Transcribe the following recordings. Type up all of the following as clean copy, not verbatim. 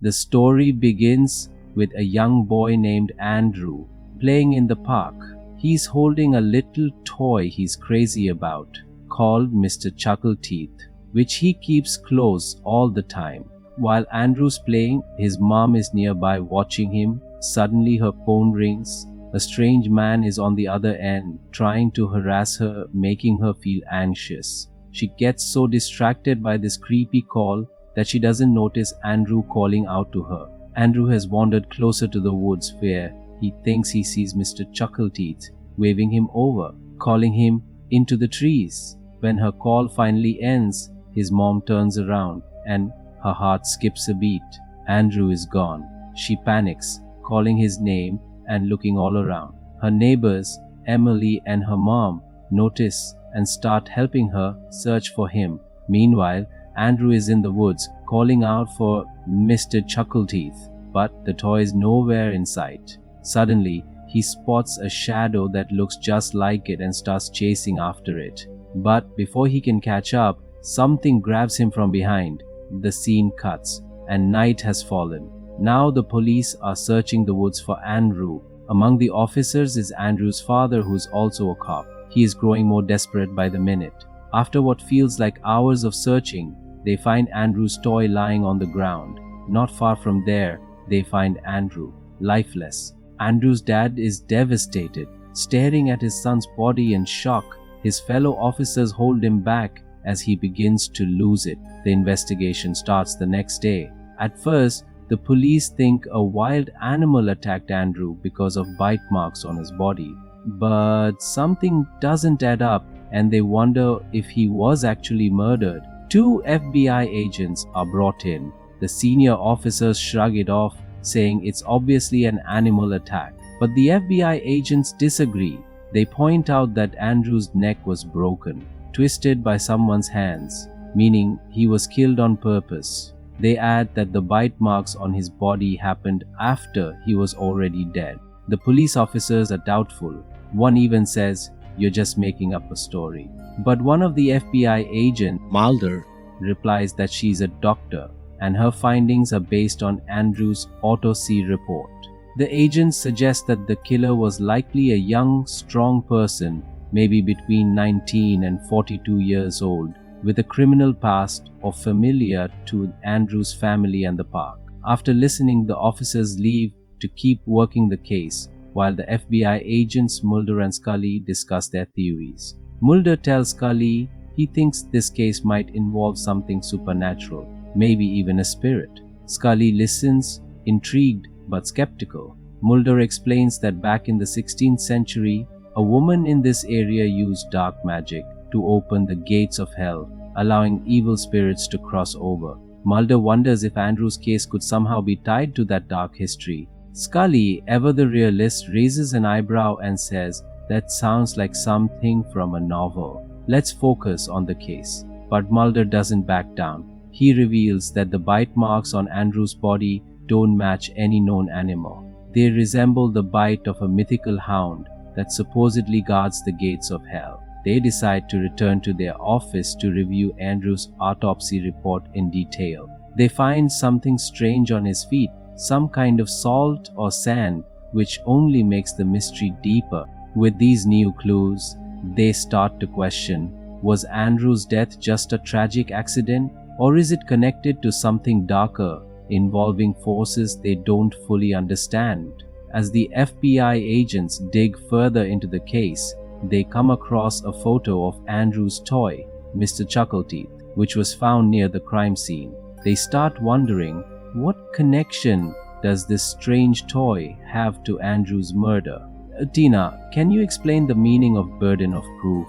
The story begins with a young boy named Andrew playing in the park. He's holding a little toy he's crazy about called Mr. Chuckleteeth, which he keeps close all the time. While Andrew's playing, his mom is nearby watching him. Suddenly her phone rings. A strange man is on the other end, trying to harass her, making her feel anxious. She gets so distracted by this creepy call that she doesn't notice Andrew calling out to her. Andrew has wandered closer to the woods where he thinks he sees Mr. Chuckleteeth waving him over, calling him into the trees. When her call finally ends, his mom turns around and her heart skips a beat. Andrew is gone. She panics, calling his name and looking all around. Her neighbors, Emily and her mom, notice and start helping her search for him. Meanwhile, Andrew is in the woods calling out for Mr. Chuckleteeth, but the toy is nowhere in sight. Suddenly, he spots a shadow that looks just like it and starts chasing after it. But before he can catch up, something grabs him from behind. The scene cuts, and night has fallen. Now the police are searching the woods for Andrew. Among the officers is Andrew's father, who's also a cop. He is growing more desperate by the minute. After what feels like hours of searching, they find Andrew's toy lying on the ground. Not far from there, they find Andrew, lifeless. Andrew's dad is devastated, staring at his son's body in shock. His fellow officers hold him back as he begins to lose it. The investigation starts the next day. At first, the police think a wild animal attacked Andrew because of bite marks on his body. But something doesn't add up, and they wonder if he was actually murdered. 2 FBI agents are brought in. The senior officers shrug it off, saying it's obviously an animal attack. But the FBI agents disagree. They point out that Andrew's neck was broken, twisted by someone's hands, meaning he was killed on purpose. They add that the bite marks on his body happened after he was already dead. The police officers are doubtful. One even says, "You're just making up a story." But one of the FBI agents, Mulder, replies that she's a doctor and her findings are based on Andrew's autopsy report. The agents suggest that the killer was likely a young, strong person, maybe between 19 and 42 years old, with a criminal past or familiar to Andrew's family and the park. After listening, the officers leave to keep working the case, while the FBI agents Mulder and Scully discuss their theories. Mulder tells Scully he thinks this case might involve something supernatural, maybe even a spirit. Scully listens, intrigued but skeptical. Mulder explains that back in the 16th century, a woman in this area used dark magic to open the gates of hell, allowing evil spirits to cross over. Mulder wonders if Andrew's case could somehow be tied to that dark history. Scully, ever the realist, raises an eyebrow and says, "That sounds like something from a novel. Let's focus on the case." But Mulder doesn't back down. He reveals that the bite marks on Andrew's body don't match any known animal. They resemble the bite of a mythical hound that supposedly guards the gates of hell. They decide to return to their office to review Andrew's autopsy report in detail. They find something strange on his feet, some kind of salt or sand, which only makes the mystery deeper. With these new clues, they start to question, was Andrew's death just a tragic accident, or is it connected to something darker, involving forces they don't fully understand? As the FBI agents dig further into the case, they come across a photo of Andrew's toy, Mr. Chuckleteeth, which was found near the crime scene. They start wondering, what connection does this strange toy have to Andrew's murder? Tina, can you explain the meaning of burden of proof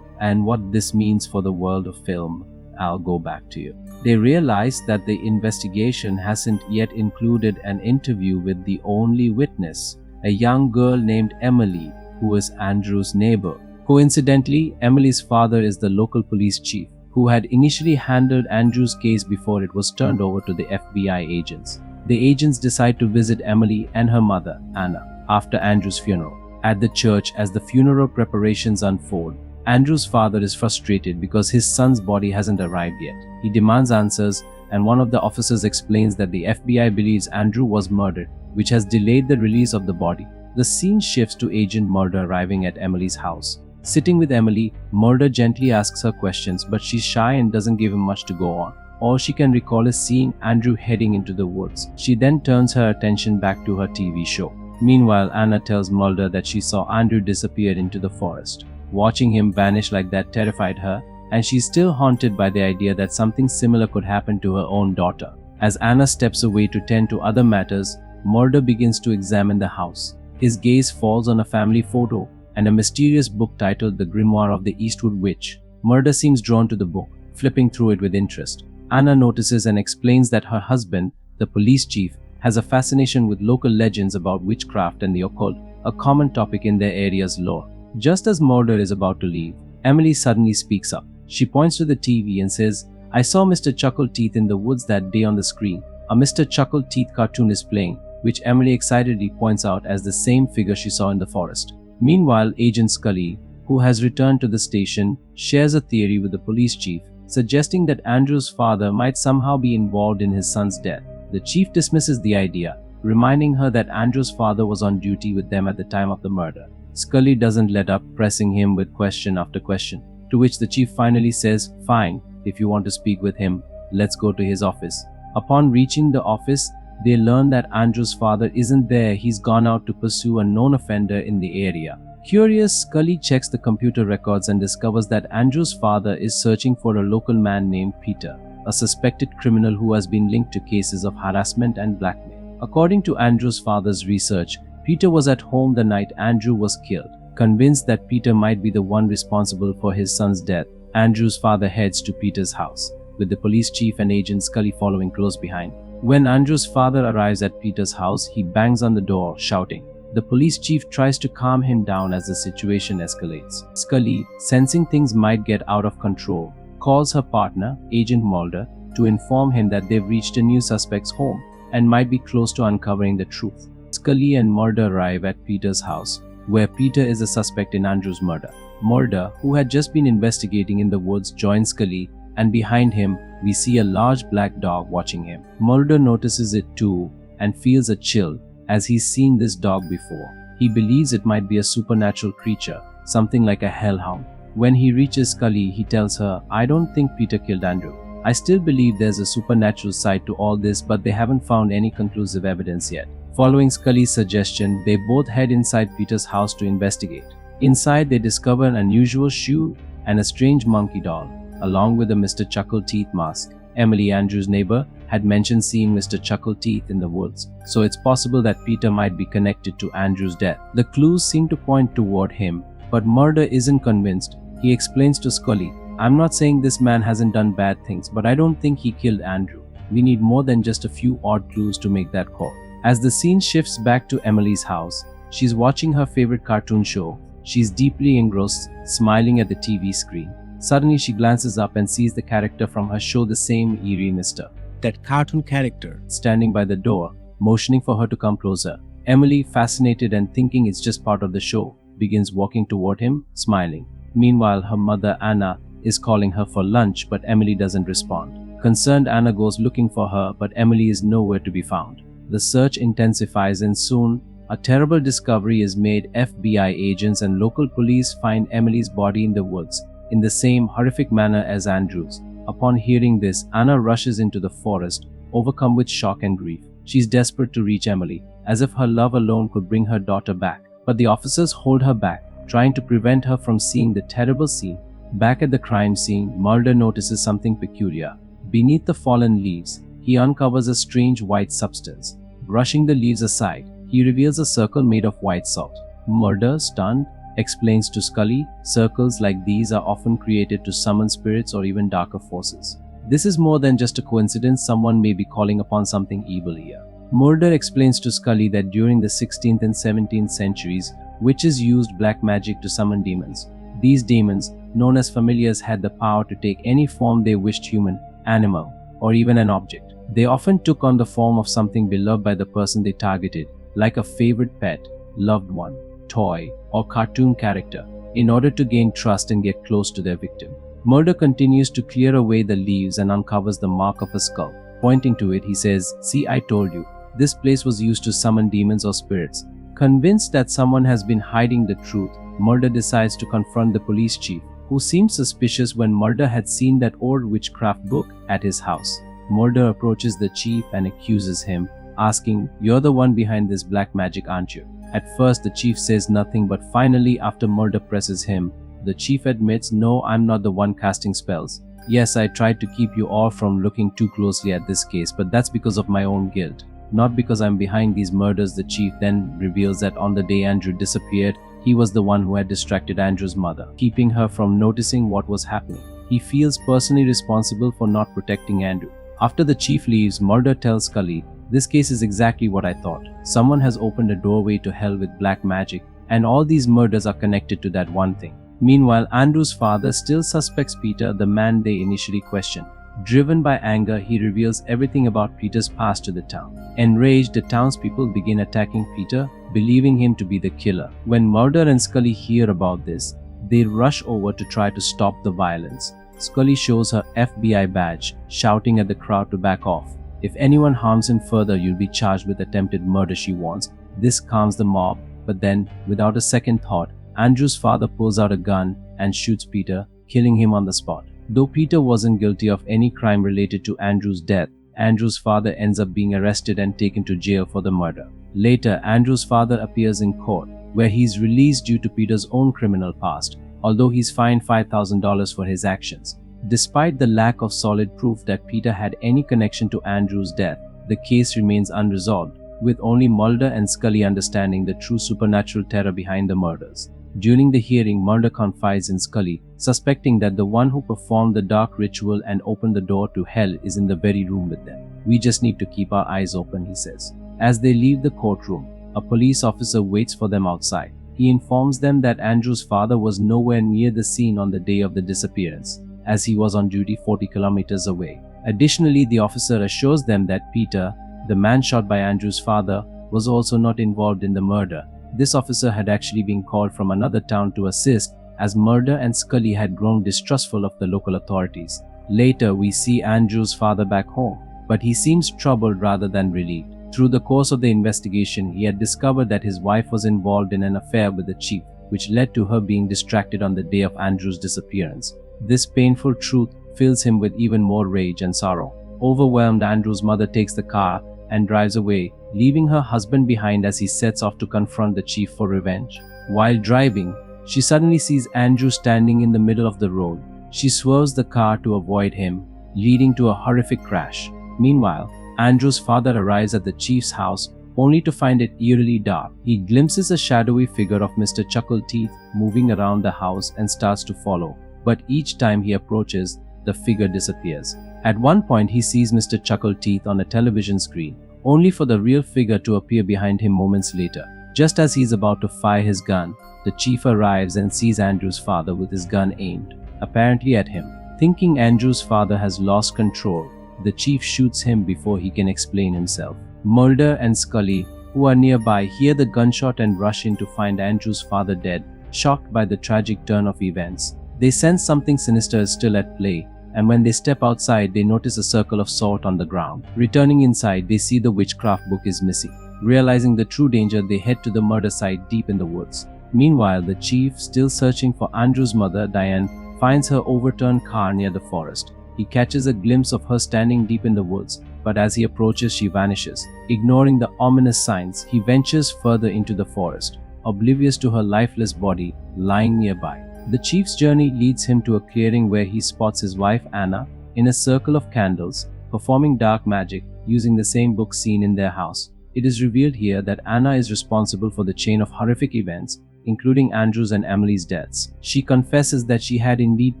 and what this means for the world of film? I'll go back to you. They realize that the investigation hasn't yet included an interview with the only witness, a young girl named Emily, who is Andrew's neighbor. Coincidentally, Emily's father is the local police chief, who had initially handled Andrew's case before it was turned over to the FBI agents. The agents decide to visit Emily and her mother, Anna, after Andrew's funeral. At the church, as the funeral preparations unfold, Andrew's father is frustrated because his son's body hasn't arrived yet. He demands answers and one of the officers explains that the FBI believes Andrew was murdered, which has delayed the release of the body. The scene shifts to Agent Mulder arriving at Emily's house. Sitting with Emily, Mulder gently asks her questions, but she's shy and doesn't give him much to go on. All she can recall is seeing Andrew heading into the woods. She then turns her attention back to her TV show. Meanwhile, Anna tells Mulder that she saw Andrew disappear into the forest. Watching him vanish like that terrified her, and she's still haunted by the idea that something similar could happen to her own daughter. As Anna steps away to tend to other matters, Mulder begins to examine the house. His gaze falls on a family photo and a mysterious book titled The Grimoire of the Eastwood Witch. Mulder seems drawn to the book, flipping through it with interest. Anna notices and explains that her husband, the police chief, has a fascination with local legends about witchcraft and the occult, a common topic in their area's lore. Just as Mulder is about to leave, Emily suddenly speaks up. She points to the TV and says, "I saw Mr. Chuckleteeth in the woods that day on the screen. A Mr. Chuckleteeth cartoon is playing," which Emily excitedly points out as the same figure she saw in the forest. Meanwhile, Agent Scully, who has returned to the station, shares a theory with the police chief, suggesting that Andrew's father might somehow be involved in his son's death. The chief dismisses the idea, reminding her that Andrew's father was on duty with them at the time of the murder. Scully doesn't let up, pressing him with question after question, to which the chief finally says, "Fine, if you want to speak with him, let's go to his office." Upon reaching the office, they learn that Andrew's father isn't there. He's gone out to pursue a known offender in the area. Curious, Scully checks the computer records and discovers that Andrew's father is searching for a local man named Peter, a suspected criminal who has been linked to cases of harassment and blackmail. According to Andrew's father's research, Peter was at home the night Andrew was killed. Convinced that Peter might be the one responsible for his son's death, Andrew's father heads to Peter's house, with the police chief and Agent Scully following close behind. When Andrew's father arrives at Peter's house, he bangs on the door, shouting. The police chief tries to calm him down as the situation escalates. Scully, sensing things might get out of control, calls her partner, Agent Mulder, to inform him that they've reached a new suspect's home and might be close to uncovering the truth. Scully and Mulder arrive at Peter's house, where Peter is a suspect in Andrew's murder. Mulder, who had just been investigating in the woods, joins Scully, and behind him, we see a large black dog watching him. Mulder notices it too and feels a chill as he's seen this dog before. He believes it might be a supernatural creature, something like a hellhound. When he reaches Scully, he tells her, "I don't think Peter killed Andrew. I still believe there's a supernatural side to all this, but they haven't found any conclusive evidence yet." Following Scully's suggestion, they both head inside Peter's house to investigate. Inside, they discover an unusual shoe and a strange monkey doll, along with a Mr. Chuckleteeth mask. Emily, Andrew's neighbor, had mentioned seeing Mr. Chuckleteeth in the woods, so it's possible that Peter might be connected to Andrew's death. The clues seem to point toward him, but Mulder isn't convinced. He explains to Scully, "I'm not saying this man hasn't done bad things, but I don't think he killed Andrew. We need more than just a few odd clues to make that call." As the scene shifts back to Emily's house, she's watching her favorite cartoon show. She's deeply engrossed, smiling at the TV screen. Suddenly, she glances up and sees the character from her show, the same eerie Mr. That cartoon character, standing by the door, motioning for her to come closer. Emily, fascinated and thinking it's just part of the show, begins walking toward him, smiling. Meanwhile, her mother, Anna, is calling her for lunch, but Emily doesn't respond. Concerned, Anna goes looking for her, but Emily is nowhere to be found. The search intensifies and soon, a terrible discovery is made. FBI agents and local police find Emily's body in the woods, in the same horrific manner as Andrew's. Upon hearing this, Anna rushes into the forest, overcome with shock and grief. She's desperate to reach Emily, as if her love alone could bring her daughter back. But the officers hold her back, trying to prevent her from seeing the terrible scene. Back at the crime scene, Mulder notices something peculiar. Beneath the fallen leaves, he uncovers a strange white substance. Brushing the leaves aside, he reveals a circle made of white salt. Mulder, stunned, explains to Scully, circles like these are often created to summon spirits or even darker forces. This is more than just a coincidence. Someone may be calling upon something evil here. Mulder explains to Scully that during the 16th and 17th centuries, witches used black magic to summon demons. These demons, known as familiars, had the power to take any form they wished: human, animal, or even an object. They often took on the form of something beloved by the person they targeted, like a favorite pet, loved one, toy, or cartoon character, in order to gain trust and get close to their victim. Mulder continues to clear away the leaves and uncovers the mark of a skull. Pointing to it, he says, "See, I told you. This place was used to summon demons or spirits." Convinced that someone has been hiding the truth, Mulder decides to confront the police chief, who seemed suspicious when Mulder had seen that old witchcraft book at his house. Mulder approaches the chief and accuses him, asking, "You're the one behind this black magic, aren't you?" At first, the chief says nothing, but finally, after Mulder presses him, the chief admits, "No, I'm not the one casting spells. Yes, I tried to keep you all from looking too closely at this case, but that's because of my own guilt. Not because I'm behind these murders." The chief then reveals that on the day Andrew disappeared, he was the one who had distracted Andrew's mother, keeping her from noticing what was happening. He feels personally responsible for not protecting Andrew. After the chief leaves, Mulder tells Scully, "This case is exactly what I thought. Someone has opened a doorway to hell with black magic, and all these murders are connected to that one thing." Meanwhile, Andrew's father still suspects Peter, the man they initially questioned. Driven by anger, he reveals everything about Peter's past to the town. Enraged, the townspeople begin attacking Peter, believing him to be the killer. When Mulder and Scully hear about this, they rush over to try to stop the violence. Scully shows her FBI badge, shouting at the crowd to back off. "If anyone harms him further, you'll be charged with attempted murder," she warns. This calms the mob, but then, without a second thought, Andrew's father pulls out a gun and shoots Peter, killing him on the spot. Though Peter wasn't guilty of any crime related to Andrew's death, Andrew's father ends up being arrested and taken to jail for the murder. Later, Andrew's father appears in court, where he's released due to Peter's own criminal past, although he's fined $5,000 for his actions. Despite the lack of solid proof that Peter had any connection to Andrew's death, the case remains unresolved, with only Mulder and Scully understanding the true supernatural terror behind the murders. During the hearing, Mulder confides in Scully, suspecting that the one who performed the dark ritual and opened the door to hell is in the very room with them. "We just need to keep our eyes open," he says. As they leave the courtroom, a police officer waits for them outside. He informs them that Andrew's father was nowhere near the scene on the day of the disappearance, as he was on duty 40 kilometers away. Additionally, the officer assures them that Peter, the man shot by Andrew's father, was also not involved in the murder. This officer had actually been called from another town to assist, as Mulder and Scully had grown distrustful of the local authorities. Later, we see Andrew's father back home, but he seems troubled rather than relieved. Through the course of the investigation, he had discovered that his wife was involved in an affair with the chief, which led to her being distracted on the day of Andrew's disappearance. This painful truth fills him with even more rage and sorrow. Overwhelmed, Andrew's mother takes the car and drives away, leaving her husband behind as he sets off to confront the chief for revenge. While driving, she suddenly sees Andrew standing in the middle of the road. She swerves the car to avoid him, leading to a horrific crash. Meanwhile, Andrew's father arrives at the chief's house, only to find it eerily dark. He glimpses a shadowy figure of Mr. Chuckleteeth moving around the house and starts to follow, but each time he approaches, the figure disappears. At one point, he sees Mr. Chuckleteeth on a television screen, only for the real figure to appear behind him moments later. Just as he's about to fire his gun, the chief arrives and sees Andrew's father with his gun aimed, apparently at him. Thinking Andrew's father has lost control, the chief shoots him before he can explain himself. Mulder and Scully, who are nearby, hear the gunshot and rush in to find Andrew's father dead, shocked by the tragic turn of events. They sense something sinister is still at play, and when they step outside, they notice a circle of salt on the ground. Returning inside, they see the witchcraft book is missing. Realizing the true danger, they head to the murder site deep in the woods. Meanwhile, the chief, still searching for Andrew's mother, Diane, finds her overturned car near the forest. He catches a glimpse of her standing deep in the woods, but as he approaches, she vanishes. Ignoring the ominous signs, he ventures further into the forest, oblivious to her lifeless body lying nearby. The chief's journey leads him to a clearing where he spots his wife Anna in a circle of candles, performing dark magic using the same book seen in their house. It is revealed here that Anna is responsible for the chain of horrific events, including Andrew's and Emily's deaths. She confesses that she had indeed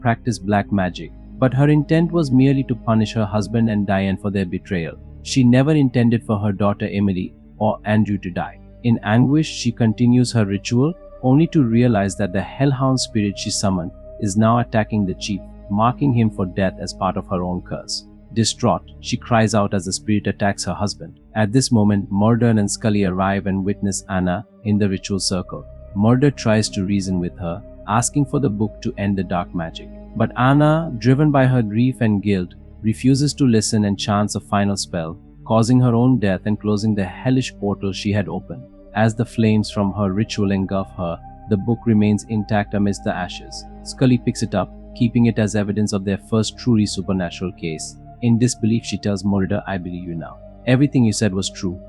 practiced black magic, but her intent was merely to punish her husband and Diane for their betrayal. She never intended for her daughter Emily or Andrew to die. In anguish, she continues her ritual, only to realize that the hellhound spirit she summoned is now attacking the chief, marking him for death as part of her own curse. Distraught, she cries out as the spirit attacks her husband. At this moment, Mulder and Scully arrive and witness Anna in the ritual circle. Mulder tries to reason with her, asking for the book to end the dark magic. But Anna, driven by her grief and guilt, refuses to listen and chants a final spell, causing her own death and closing the hellish portal she had opened. As the flames from her ritual engulf her, the book remains intact amidst the ashes. Scully picks it up, keeping it as evidence of their first truly supernatural case. In disbelief, she tells Mulder, "I believe you now. Everything you said was true."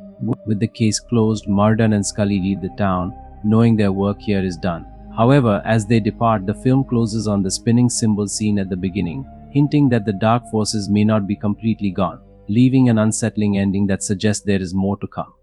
With the case closed, Mulder and Scully leave the town, knowing their work here is done. However, as they depart, the film closes on the spinning symbol seen at the beginning, hinting that the dark forces may not be completely gone, leaving an unsettling ending that suggests there is more to come.